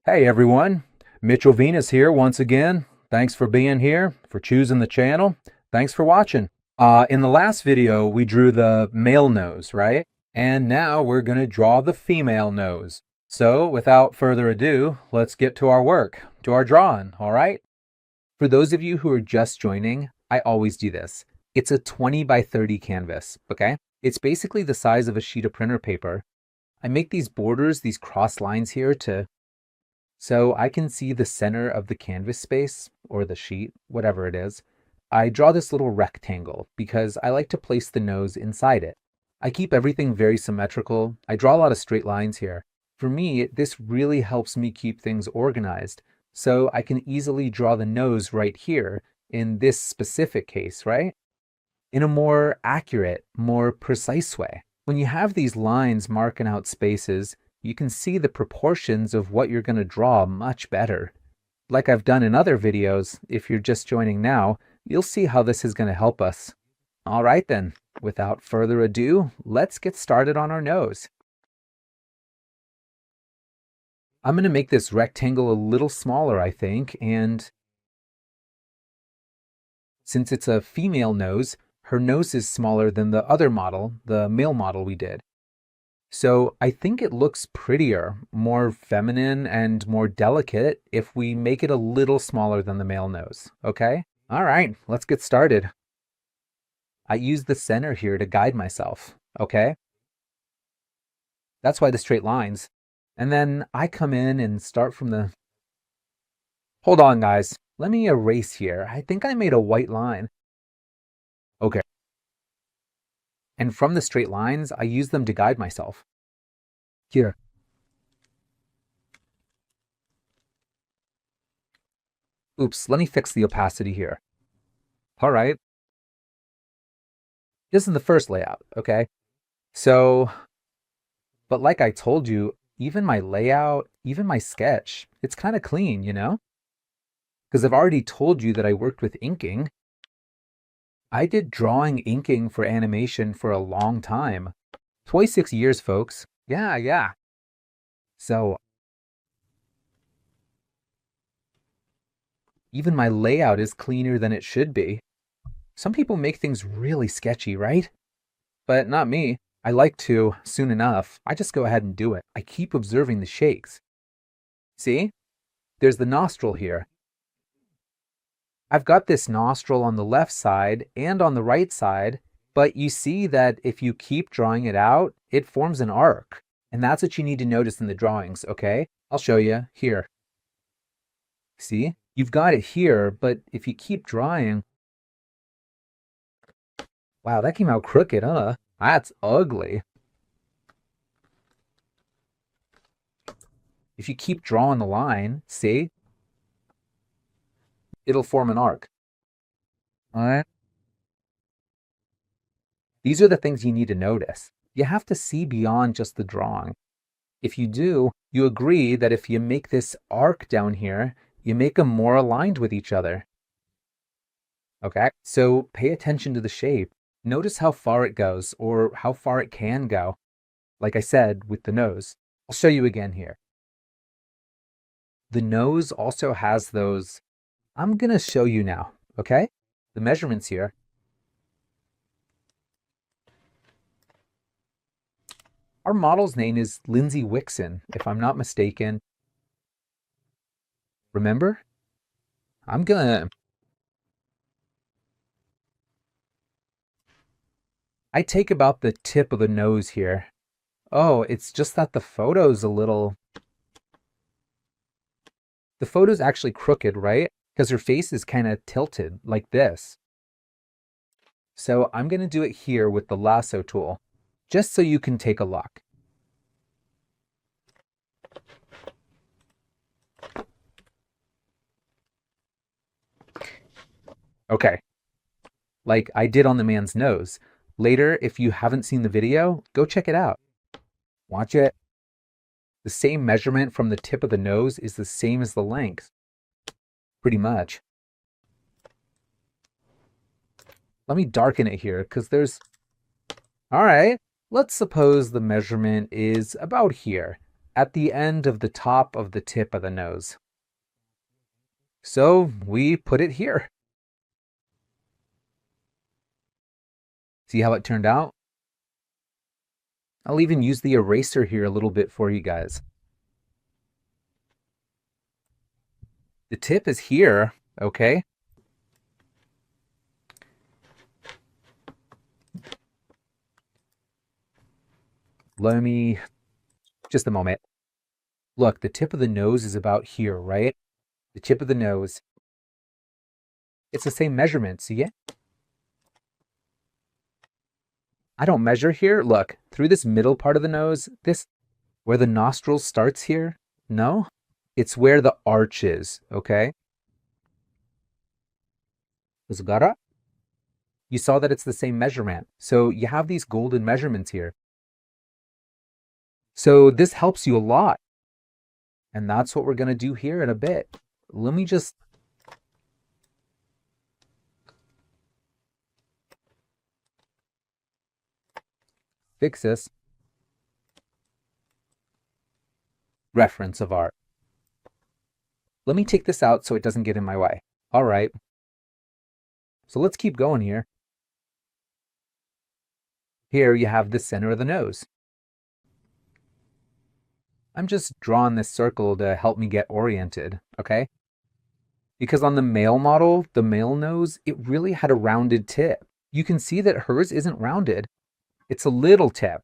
Hey everyone, Mitchell Venus here once again. Thanks for being here, for choosing the channel. Thanks for watching. In the last video, we drew the male nose, right? And now we're going to draw the female nose. So without further ado, let's get to our work, to our drawing, all right? For those of you who are just joining, I always do this. It's a 20 by 30 canvas, okay? It's basically the size of a sheet of printer paper. I make these borders, these cross lines here so I can see the center of the canvas space or the sheet, whatever it is. I draw this little rectangle because I like to place the nose inside it. I keep everything very symmetrical. I draw a lot of straight lines here. For me, this really helps me keep things organized. So I can easily draw the nose right here in this specific case, right? In a more accurate, more precise way. When you have these lines marking out spaces, you can see the proportions of what you're going to draw much better. Like I've done in other videos, if you're just joining now, you'll see how this is going to help us. All right then, without further ado, let's get started on our nose. I'm going to make this rectangle a little smaller, I think, and since it's a female nose, her nose is smaller than the other model, the male model we did. So I think it looks prettier, more feminine and more delicate if we make it a little smaller than the male nose, okay? All right, let's get started. I use the center here to guide myself, okay? That's why the straight lines. And then I come in and start from the... Hold on, guys. Let me erase here. I think I made a white line. Okay. And from the straight lines, I use them to guide myself. Here. Oops, let me fix the opacity here. All right. This is the first layout, okay? So, but like I told you, even my layout, even my sketch, it's kind of clean, you know? Because I've already told you that I worked with inking. I did drawing inking for animation for a long time. 26 years, folks. Yeah. So even my layout is cleaner than it should be. Some people make things really sketchy, right? But not me. I like to, soon enough, I just go ahead and do it. I keep observing the shakes. See? There's the nostril here. I've got this nostril on the left side and on the right side, but you see that if you keep drawing it out, it forms an arc. And that's what you need to notice in the drawings, okay? I'll show you here. See? You've got it here, but if you keep drawing... Wow, that came out crooked, huh? That's ugly. If you keep drawing the line, see? It'll form an arc. All right? These are the things you need to notice. You have to see beyond just the drawing. If you do, you agree that if you make this arc down here, you make them more aligned with each other. Okay, so pay attention to the shape. Notice how far it goes or how far it can go. Like I said, with the nose. I'll show you again here. The nose also has those... I'm going to show you now, okay? The measurements here. Our model's name is Lindsay Wixon, if I'm not mistaken. Remember? I'm gonna... I take about the tip of the nose here. Oh, it's just that the photo's a little... The photo's actually crooked, right? Because her face is kind of tilted, like this. So I'm going to do it here with the lasso tool, just so you can take a look. Okay, like I did on the man's nose. Later, if you haven't seen the video, go check it out. Watch it. The same measurement from the tip of the nose is the same as the length. Pretty much. Let me darken it here, because there's... All right, let's suppose the measurement is about here. at the end of the top of the tip of the nose. So we put it here. See how it turned out? I'll even use the eraser here a little bit for you guys. The tip is here, okay? Let me, just a moment. Look, the tip of the nose is about here, right? The tip of the nose. It's the same measurement, see it? I don't measure here. Look, through this middle part of the nose, this, where the nostril starts here, no, it's where the arch is, okay? You saw that it's the same measurement. So you have these golden measurements here. So this helps you a lot. And that's what we're going to do here in a bit. Let me just fix this. Reference of art. Let me take this out so it doesn't get in my way. All right. So let's keep going here. Here you have the center of the nose. I'm just drawing this circle to help me get oriented, okay? Because on the male model, the male nose, it really had a rounded tip. You can see that hers isn't rounded. It's a little tip.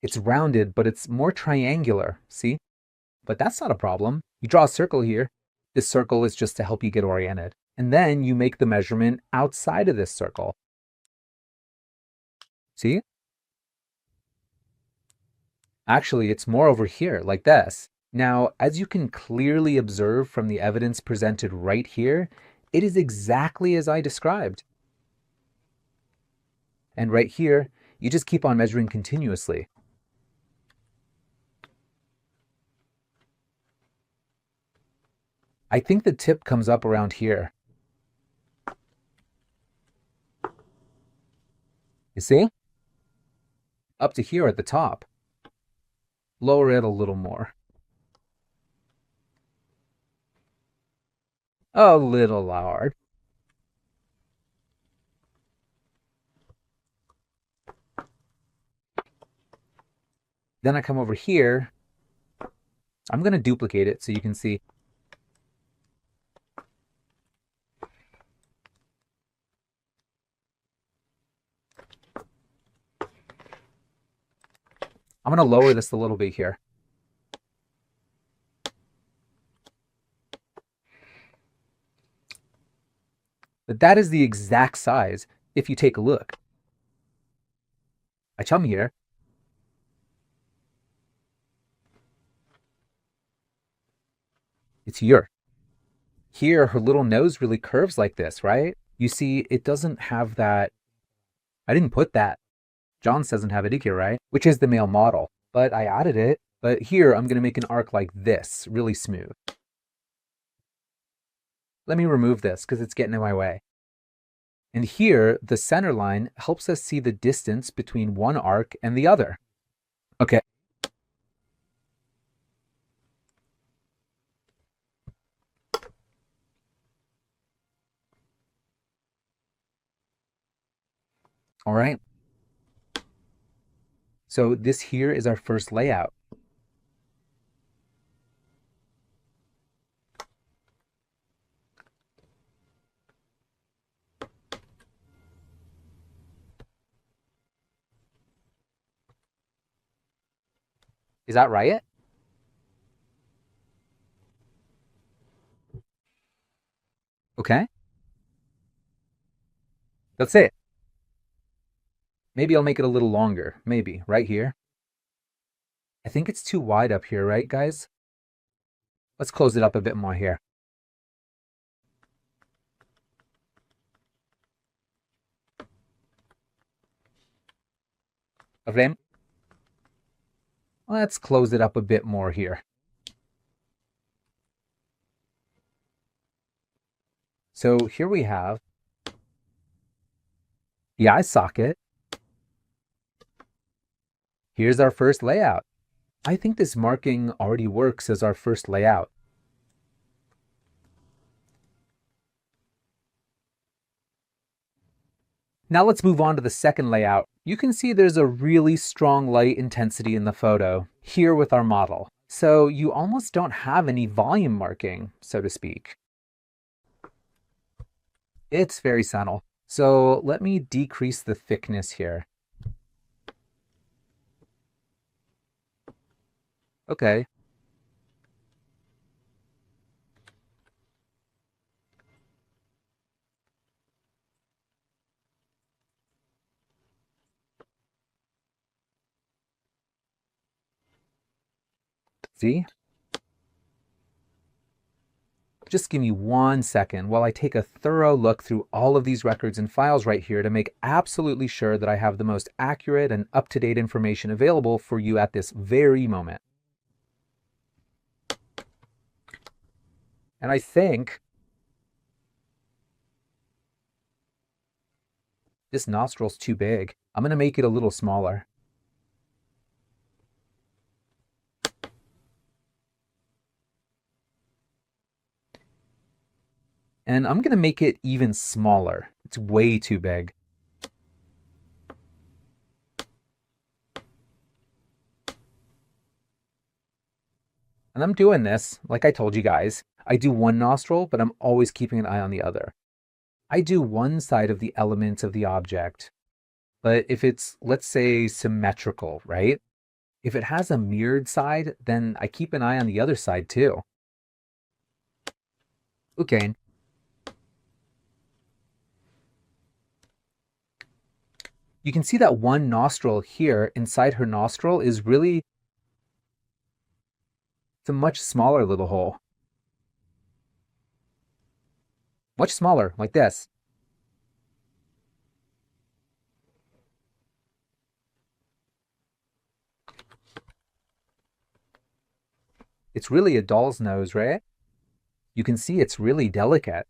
It's rounded, but it's more triangular, see? But that's not a problem. You draw a circle here. This circle is just to help you get oriented. And then you make the measurement outside of this circle. See? Actually, it's more over here, like this. Now, as you can clearly observe from the evidence presented right here, it is exactly as I described. And right here, you just keep on measuring continuously. I think the tip comes up around here. You see? Up to here at the top. Lower it a little more. A little hard. Then I come over here. I'm going to duplicate it so you can see. I'm going to lower this a little bit here. But that is the exact size if you take a look. I come here. It's here. Here, her little nose really curves like this, right? You see, it doesn't have that. I didn't put that. John doesn't have it here, right? Which is the male model. But I added it. But here, I'm going to make an arc like this, really smooth. Let me remove this because it's getting in my way. And here, the center line helps us see the distance between one arc and the other. Okay. All right. So this here is our first layout. Is that right? Okay. That's it. Maybe I'll make it a little longer. Maybe, right here. I think it's too wide up here, right, guys? Let's close it up a bit more here. Okay. Let's close it up a bit more here. So here we have the eye socket. Here's our first layout. I think this marking already works as our first layout. Now let's move on to the second layout. You can see there's a really strong light intensity in the photo here with our model. So you almost don't have any volume marking, so to speak. It's very subtle. So let me decrease the thickness here. Okay. See? Just give me 1 second while I take a thorough look through all of these records and files right here to make absolutely sure that I have the most accurate and up-to-date information available for you at this very moment. And I think this nostril's too big. I'm going to make it a little smaller. And I'm going to make it even smaller. It's way too big. And I'm doing this, like I told you guys, I do one nostril, but I'm always keeping an eye on the other. I do one side of the element of the object, but if it's, let's say, symmetrical, right? If it has a mirrored side, then I keep an eye on the other side too. Okay. You can see that one nostril here inside her nostril is really, it's a much smaller little hole. Much smaller, like this. It's really a doll's nose, right? You can see it's really delicate.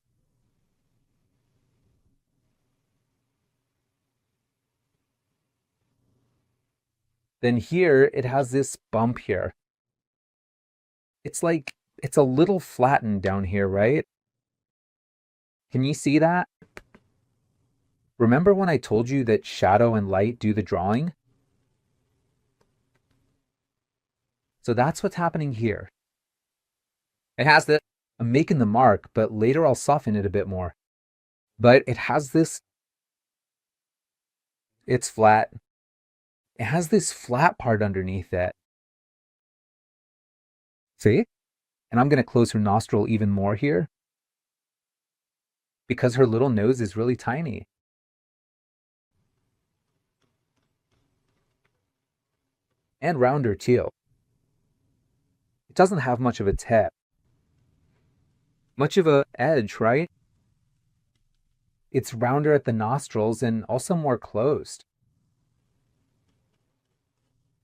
Then here, it has this bump here. It's like, it's a little flattened down here, right? Can you see that? Remember when I told you that shadow and light do the drawing? So that's what's happening here. It has this, I'm making the mark, but later I'll soften it a bit more. But it has this, it's flat. It has this flat part underneath it. See? And I'm going to close her nostril even more here because her little nose is really tiny. And rounder too. It doesn't have much of a tip. Much of a edge, right? It's rounder at the nostrils and also more closed.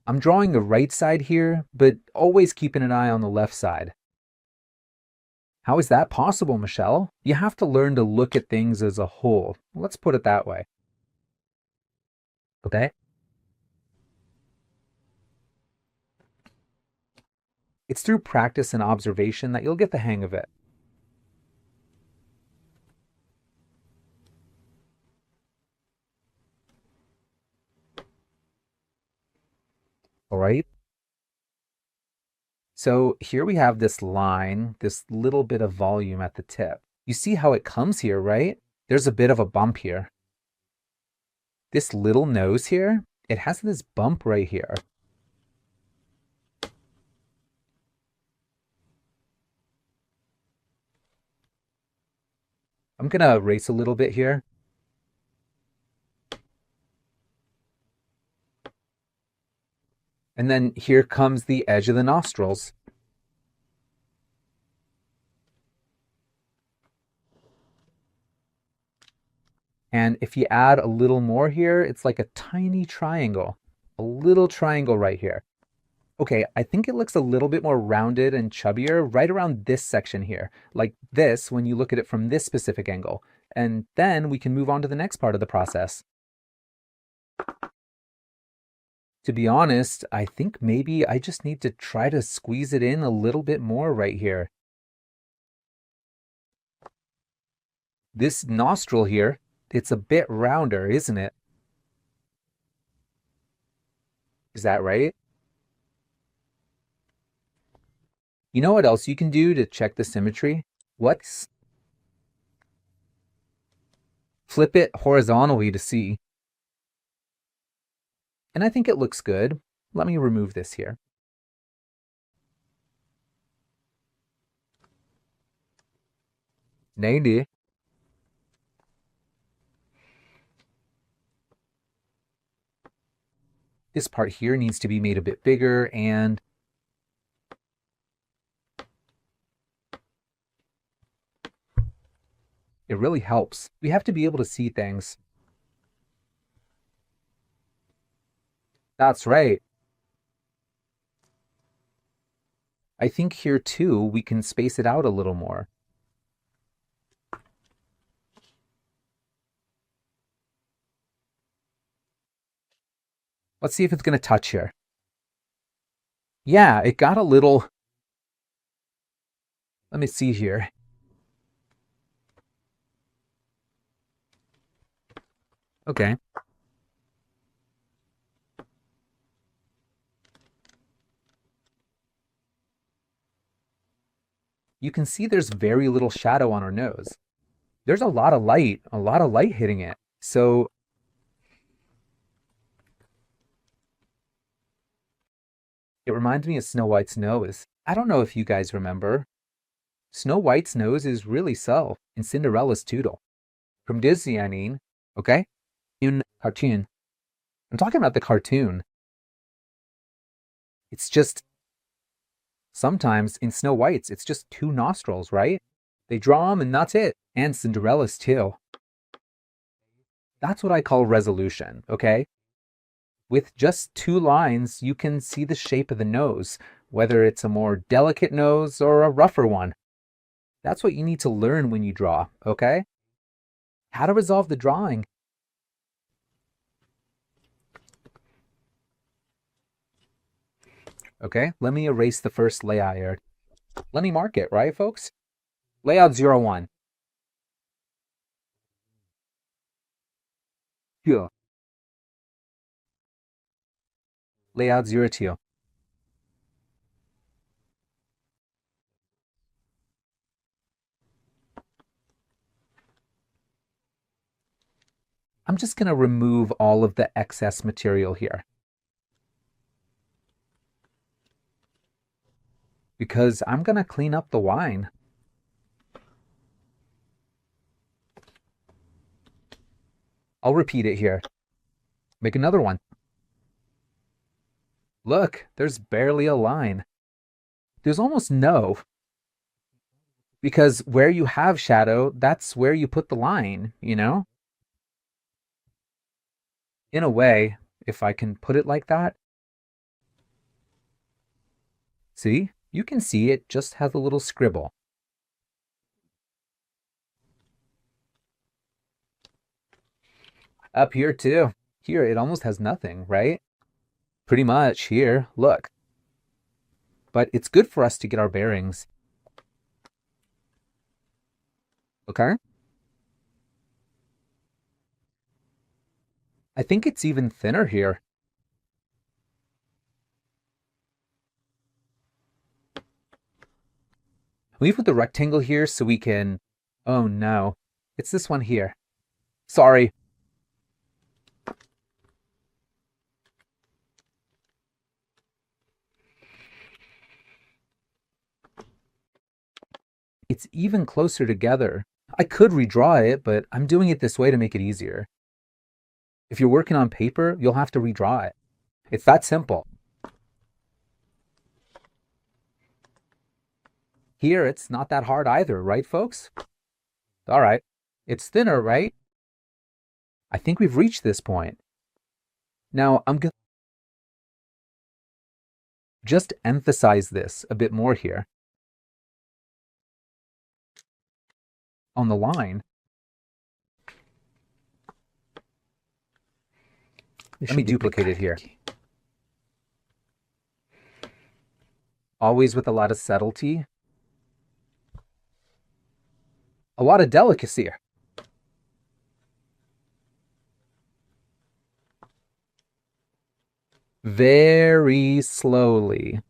I'm drawing the right side here, but always keeping an eye on the left side. How is that possible, Michelle? You have to learn to look at things as a whole. Let's put it that way. Okay? It's through practice and observation that you'll get the hang of it. All right? So here we have this line, this little bit of volume at the tip. You see how it comes here, right? There's a bit of a bump here. This little nose here, it has this bump right here. I'm going to erase a little bit here. And then here comes the edge of the nostrils. And if you add a little more here, it's like a tiny triangle, a little triangle right here. Okay, I think it looks a little bit more rounded and chubbier right around this section here, like this when you look at it from this specific angle. And then we can move on to the next part of the process. To be honest, I think maybe I just need to try to squeeze it in a little bit more right here. This nostril here, it's a bit rounder, isn't it? Is that right? You know what else you can do to check the symmetry? What's flip it horizontally to see. And I think it looks good. Let me remove this here. Nee. This part here needs to be made a bit bigger, and it really helps. We have to be able to see things. That's right. I think here too, we can space it out a little more. Let's see if it's going to touch here. Yeah, it got a little. Let me see here. Okay. You can see there's very little shadow on our nose. There's a lot of light hitting it. So it reminds me of Snow White's nose. I don't know if you guys remember. Snow White's nose is really so, and Cinderella's too. From Disney, I mean. Okay? In cartoon. I'm talking about the cartoon. It's just, sometimes in Snow White's, it's just two nostrils, right? They draw them and that's it. And Cinderella's too. That's what I call resolution, okay? With just two lines, you can see the shape of the nose, whether it's a more delicate nose or a rougher one. That's what you need to learn when you draw, okay? How to resolve the drawing. Okay, let me erase the first layer. Let me mark it, right, folks? Layout 01. Here. Layout 02. I'm just going to remove all of the excess material here, because I'm going to clean up the wine. I'll repeat it here. Make another one. Look, there's barely a line. There's almost no. Because where you have shadow, that's where you put the line, you know? In a way, if I can put it like that. See? You can see it just has a little scribble. Up here too. Here, it almost has nothing, right? Pretty much here, look. But it's good for us to get our bearings. Okay? I think it's even thinner here. We put the rectangle here so we can... Oh no, it's this one here. Sorry. It's even closer together. I could redraw it, but I'm doing it this way to make it easier. If you're working on paper, you'll have to redraw it. It's that simple. Here, it's not that hard either, right, folks? All right. It's thinner, right? I think we've reached this point. Now, I'm going to just emphasize this a bit more here. On the line. Let me duplicate it here. always with a lot of subtlety, a lot of delicacy. Very slowly.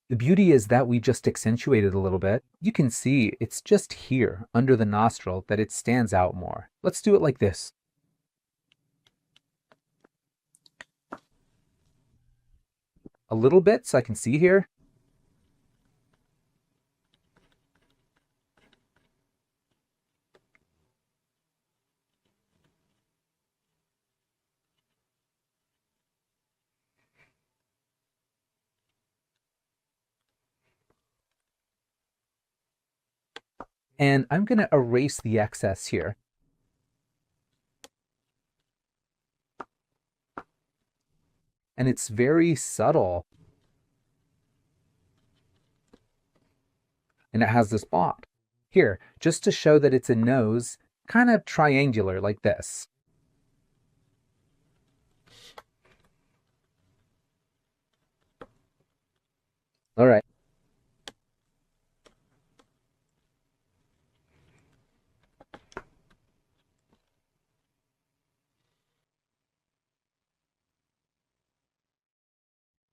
The beauty is that we just accentuated a little bit. You can see it's just here under the nostril that it stands out more. Let's do it like this. A little bit so I can see here. And I'm going to erase the excess here. And it's very subtle. And it has this spot here, just to show that it's a nose, kind of triangular like this. All right.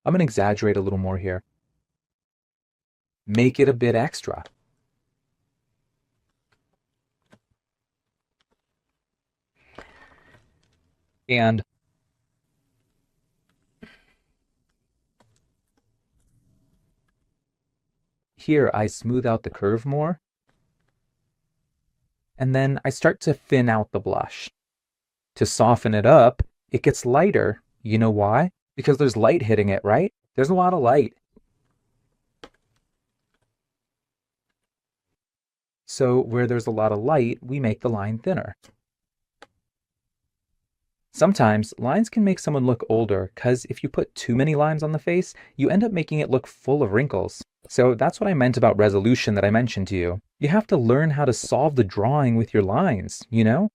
I'm going to exaggerate a little more here. Make it a bit extra. And here I smooth out the curve more. And then I start to thin out the blush. To soften it up, it gets lighter. You know why? Because there's light hitting it, right? There's a lot of light. So where there's a lot of light, we make the line thinner. Sometimes lines can make someone look older because if you put too many lines on the face, you end up making it look full of wrinkles. So that's what I meant about resolution that I mentioned to you. You have to learn how to solve the drawing with your lines, you know?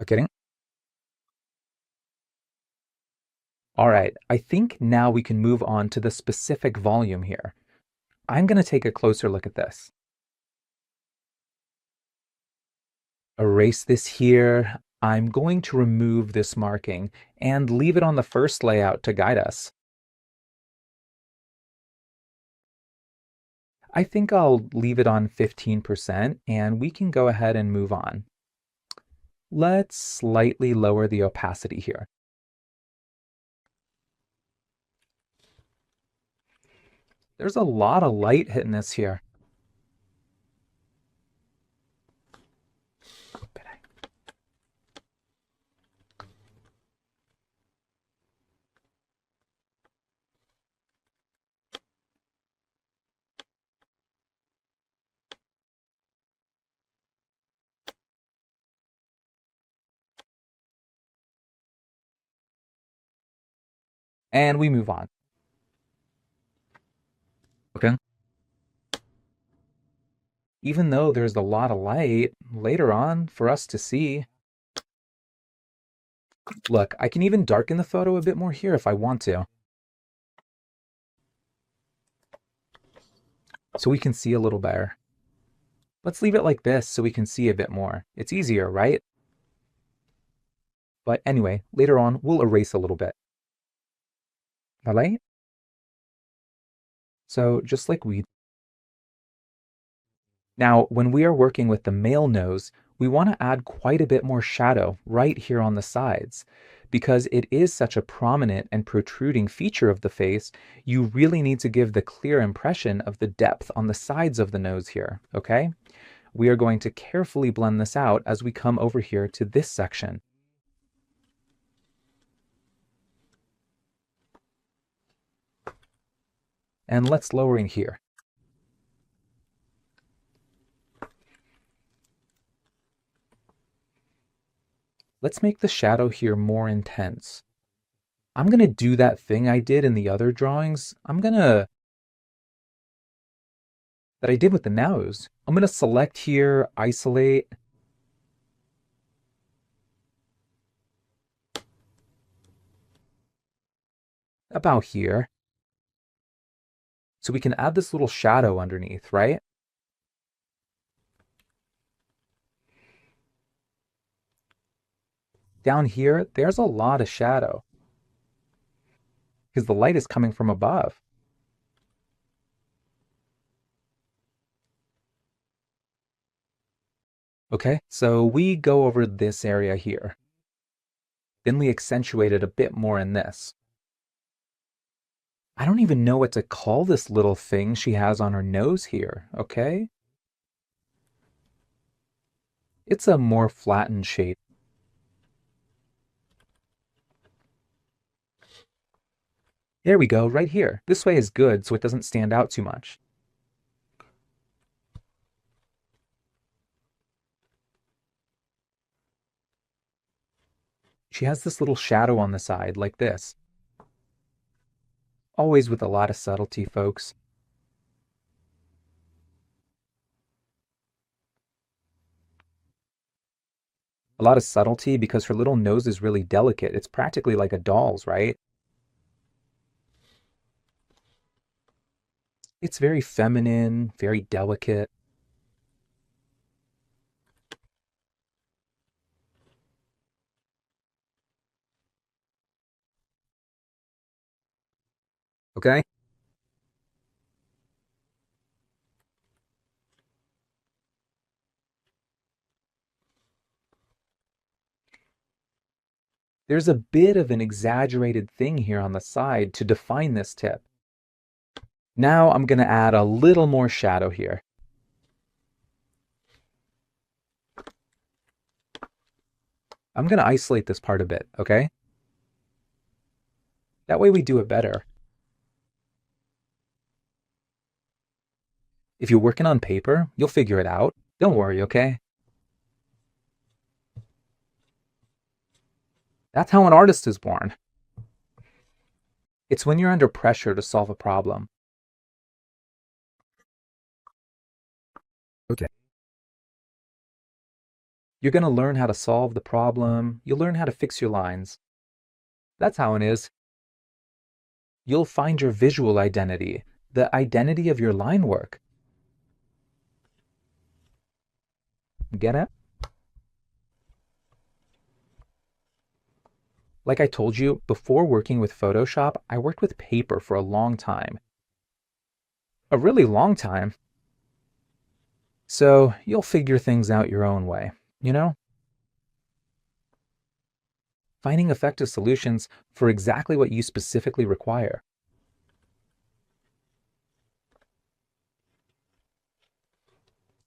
Okay. All right, I think now we can move on to the specific volume here. I'm going to take a closer look at this. Erase this here. I'm going to remove this marking and leave it on the first layout to guide us. I think I'll leave it on 15% and we can go ahead and move on. Let's slightly lower the opacity here. There's a lot of light hitting this here. And we move on. Okay. Even though there's a lot of light later on for us to see. Look, I can even darken the photo a bit more here if I want to. So we can see a little better. Let's leave it like this so we can see a bit more. It's easier, right? But anyway, later on, we'll erase a little bit. All right? So just like we... Now, when we are working with the male nose, we want to add quite a bit more shadow right here on the sides. Because it is such a prominent and protruding feature of the face, you really need to give the clear impression of the depth on the sides of the nose here, okay? We are going to carefully blend this out as we come over here to this section. And let's lower in here. Let's make the shadow here more intense. I'm going to do that thing I did in the other drawings. That I did with the nose. I'm going to select here, isolate. About here. So we can add this little shadow underneath, right? Down here, there's a lot of shadow because the light is coming from above. Okay, so we go over this area here. Then we accentuate it a bit more in this. I don't even know what to call this little thing she has on her nose here, okay? It's a more flattened shape. There we go, right here. This way is good so it doesn't stand out too much. She has this little shadow on the side, like this. Always with a lot of subtlety, folks. A lot of subtlety because her little nose is really delicate. It's practically like a doll's, right? It's very feminine, very delicate. Okay? There's a bit of an exaggerated thing here on the side to define this tip. Now I'm going to add a little more shadow here. I'm going to isolate this part a bit, okay? That way we do it better. If you're working on paper, you'll figure it out. Don't worry, okay? That's how an artist is born. It's when you're under pressure to solve a problem. Okay. You're going to learn how to solve the problem. You'll learn how to fix your lines. That's how it is. You'll find your visual identity, the identity of your line work. Get it? Like I told you, before working with Photoshop, I worked with paper for a long time. A really long time. So you'll figure things out your own way, you know? Finding effective solutions for exactly what you specifically require.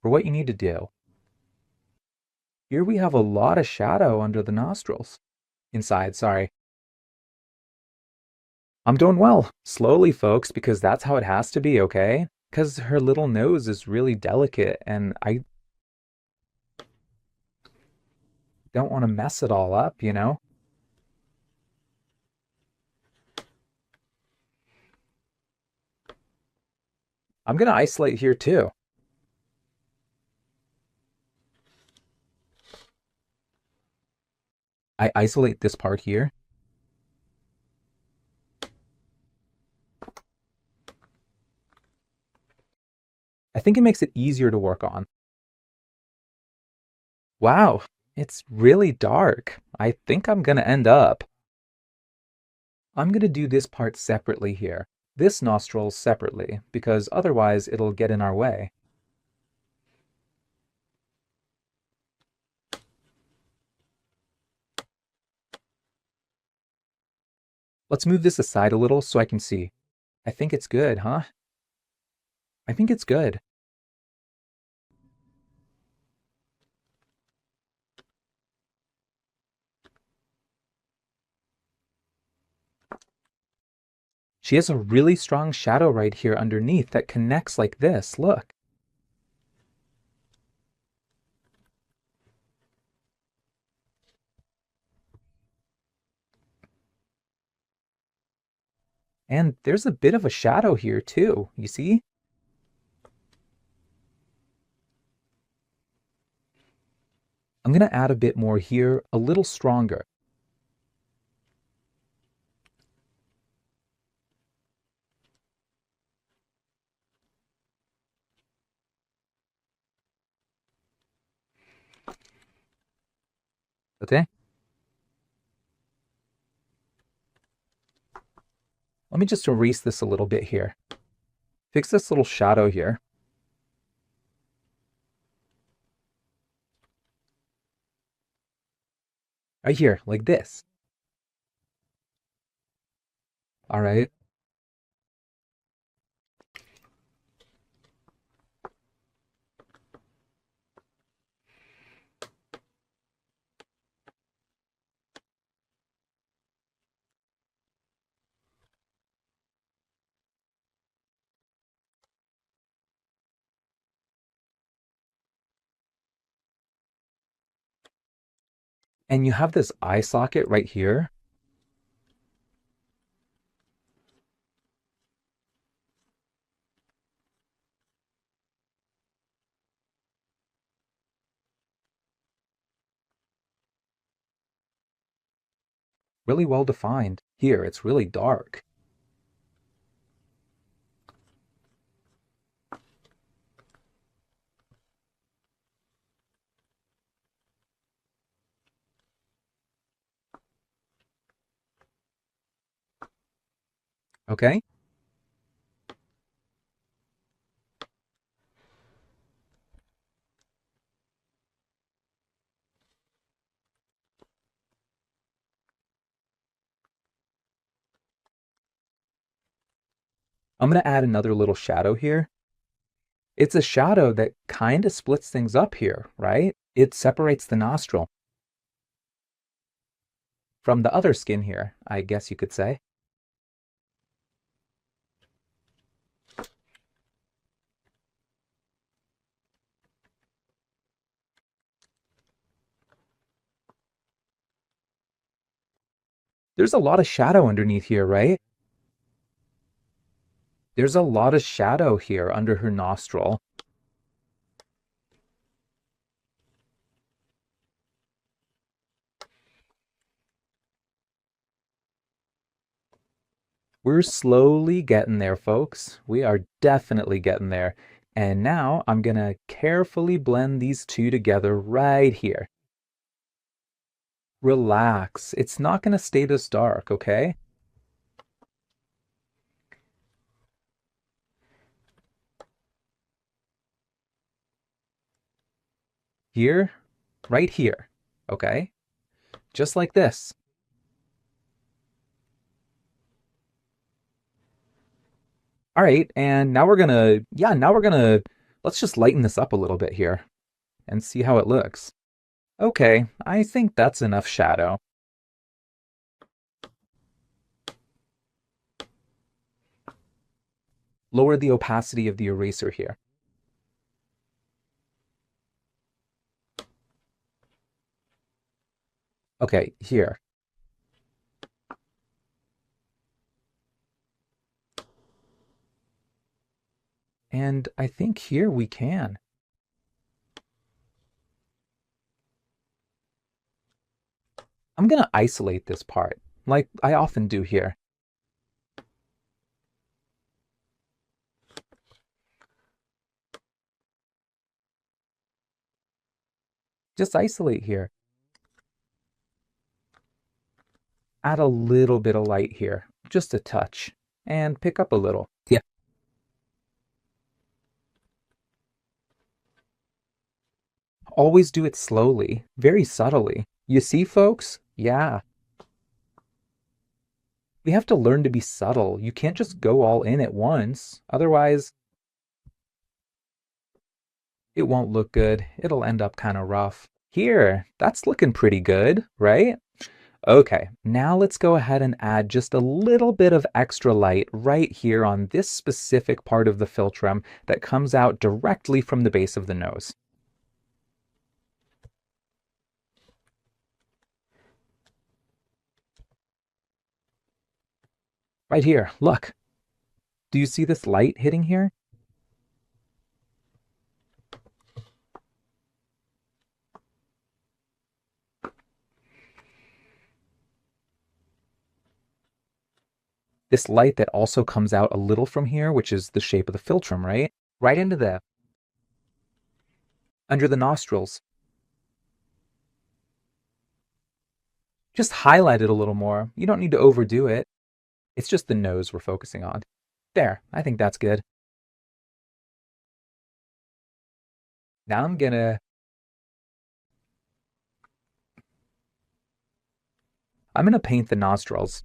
For what you need to do. Here we have a lot of shadow under the nostrils. Inside, sorry. I'm doing well. Slowly, folks, because that's how it has to be, okay? Because her little nose is really delicate and I don't want to mess it all up, you know? I'm going to isolate here too. I isolate this part here. I think it makes it easier to work on. Wow, it's really dark. I think I'm going to end up. I'm going to do this part separately here. This nostril separately, because otherwise it'll get in our way. Let's move this aside a little so I can see. I think it's good, huh? I think it's good. She has a really strong shadow right here underneath that connects like this. Look. And there's a bit of a shadow here too, you see? I'm going to add a bit more here, a little stronger. Okay? Let me just erase this a little bit here. Fix this little shadow here. Right here, like this. All right. And you have this eye socket right here. Really well defined. Here, it's really dark. Okay? I'm going to add another little shadow here. It's a shadow that kind of splits things up here, right? It separates the nostril from the other skin here, I guess you could say. There's a lot of shadow underneath here, right? There's a lot of shadow here under her nostril. We're slowly getting there, folks. We are definitely getting there. And now I'm going to carefully blend these two together right here. Relax. It's not going to stay this dark, okay? Here, right here, okay? Just like this. All right, and now let's just lighten this up a little bit here and see how it looks. Okay, I think that's enough shadow. Lower the opacity of the eraser here. Okay, here. And I think here we can. I'm going to isolate this part, like I often do here. Just isolate here. Add a little bit of light here, just a touch, and pick up a little. Yeah. Always do it slowly, very subtly. You see, folks? Yeah. We have to learn to be subtle. You can't just go all in at once. Otherwise, it won't look good. It'll end up kind of rough. Here, that's looking pretty good, right? Okay, now let's go ahead and add just a little bit of extra light right here on this specific part of the philtrum that comes out directly from the base of the nose. Right here, look. Do you see this light hitting here? This light that also comes out a little from here, which is the shape of the philtrum, right? Right into under the nostrils. Just highlight it a little more. You don't need to overdo it. It's just the nose we're focusing on. There, I think that's good. Now I'm gonna paint the nostrils.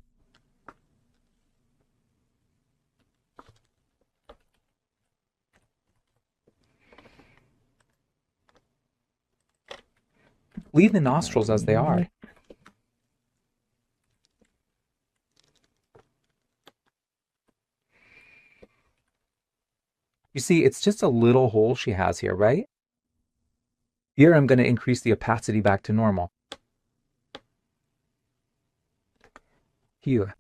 Leave the nostrils as they are. You see, it's just a little hole she has here, right? Here, I'm going to increase the opacity back to normal. Here.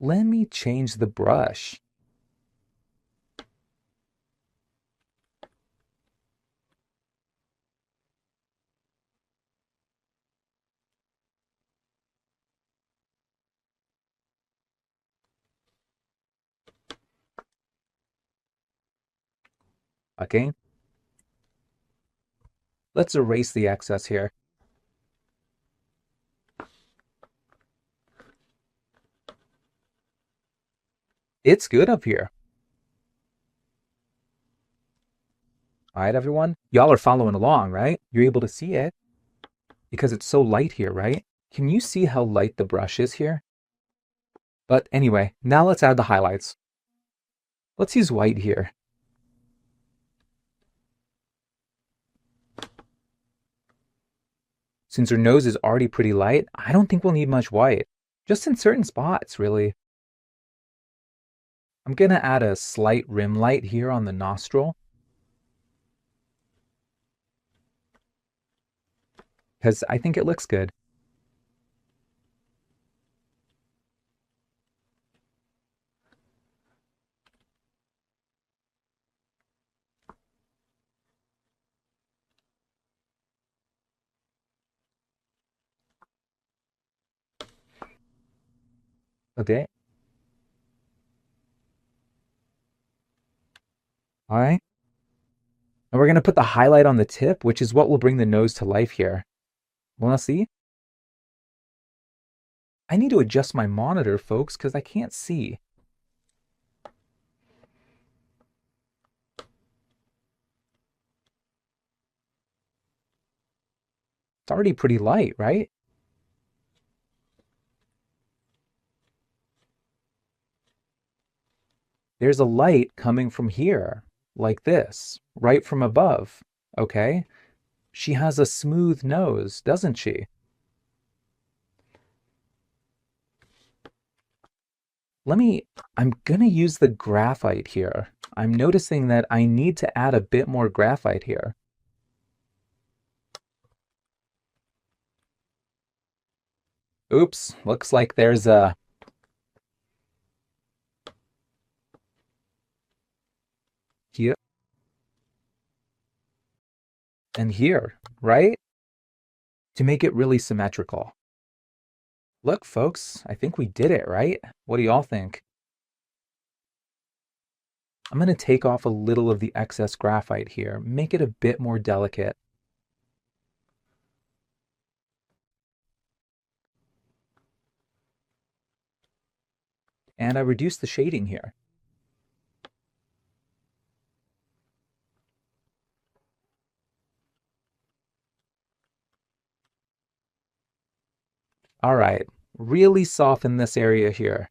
Let me change the brush. Okay. Let's erase the excess here. It's good up here. All right, everyone. Y'all are following along, right? You're able to see it because it's so light here, right? Can you see how light the brush is here? But anyway, now let's add the highlights. Let's use white here. Since her nose is already pretty light, I don't think we'll need much white. Just in certain spots, really. I'm going to add a slight rim light here on the nostril, because I think it looks good. Okay. All right. And we're going to put the highlight on the tip, which is what will bring the nose to life here. Wanna see? I need to adjust my monitor, folks, because I can't see. It's already pretty light, right? There's a light coming from here, like this, right from above, okay? She has a smooth nose, doesn't she? I'm gonna use the graphite here. I'm noticing that I need to add a bit more graphite here. Oops, looks like there's a here and here, right? To make it really symmetrical. Look, folks, I think we did it, right? What do y'all think? I'm going to take off a little of the excess graphite here, make it a bit more delicate. And I reduce the shading here. All right, really soften this area here.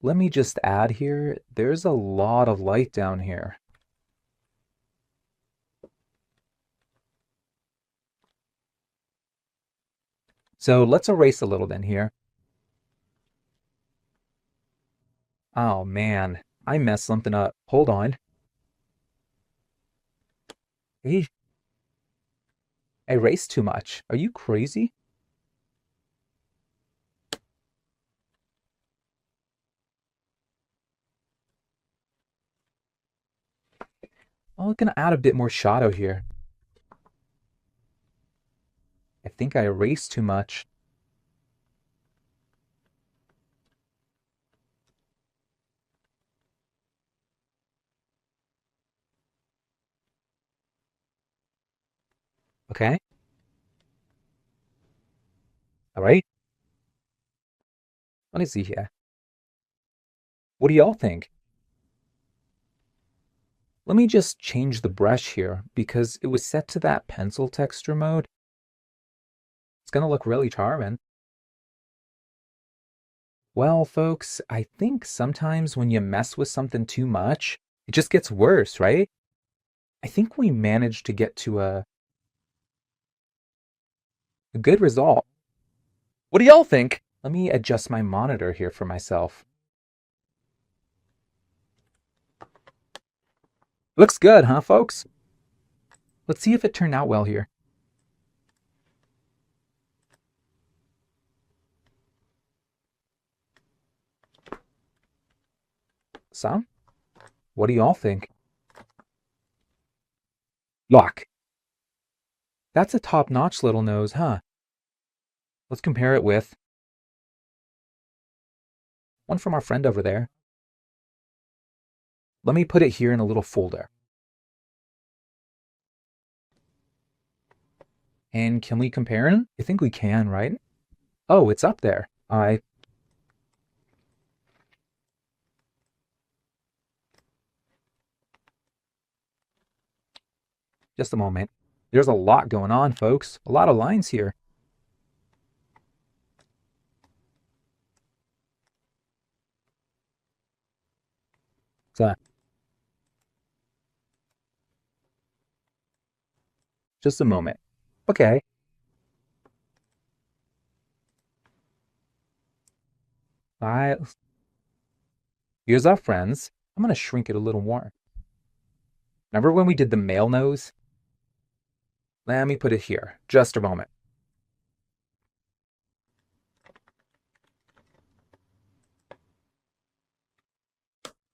Let me just add here, there's a lot of light down here. So let's erase a little then here. Oh man, I messed something up. Hold on. Hey, I erased too much. Are you crazy? I'm gonna add a bit more shadow here. I think I erased too much. Okay. All right. Let me see here. What do y'all think? Let me just change the brush here because it was set to that pencil texture mode. It's gonna look really charming. Well, folks, I think sometimes when you mess with something too much, it just gets worse, right? I think we managed to get to a good result. What do y'all think? Let me adjust my monitor here for myself. Looks good, huh, folks? Let's see if it turned out well here. So, what do y'all think? Look, that's a top-notch little nose, huh? Let's compare it with one from our friend over there. Let me put it here in a little folder. And can we compare them? I think we can, right? Oh, it's up there. Just a moment. There's a lot going on, folks. A lot of lines here. So, just a moment. Okay. Here's our friends. I'm going to shrink it a little more. Remember when we did the male nose? Let me put it here. Just a moment.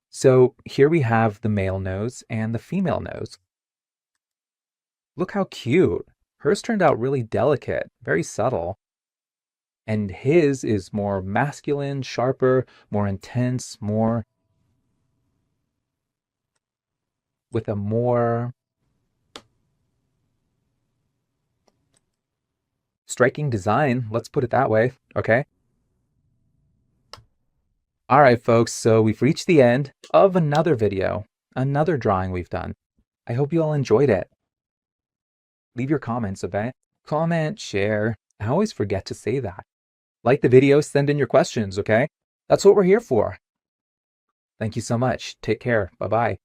So here we have the male nose and the female nose. Look how cute. Hers turned out really delicate, very subtle. And his is more masculine, sharper, more intense, more with a more striking design. Let's put it that way. Okay. All right, folks. So we've reached the end of another video, another drawing we've done. I hope you all enjoyed it. Leave your comments, okay? Comment, share. I always forget to say that. Like the video, send in your questions, okay? That's what we're here for. Thank you so much. Take care. Bye-bye.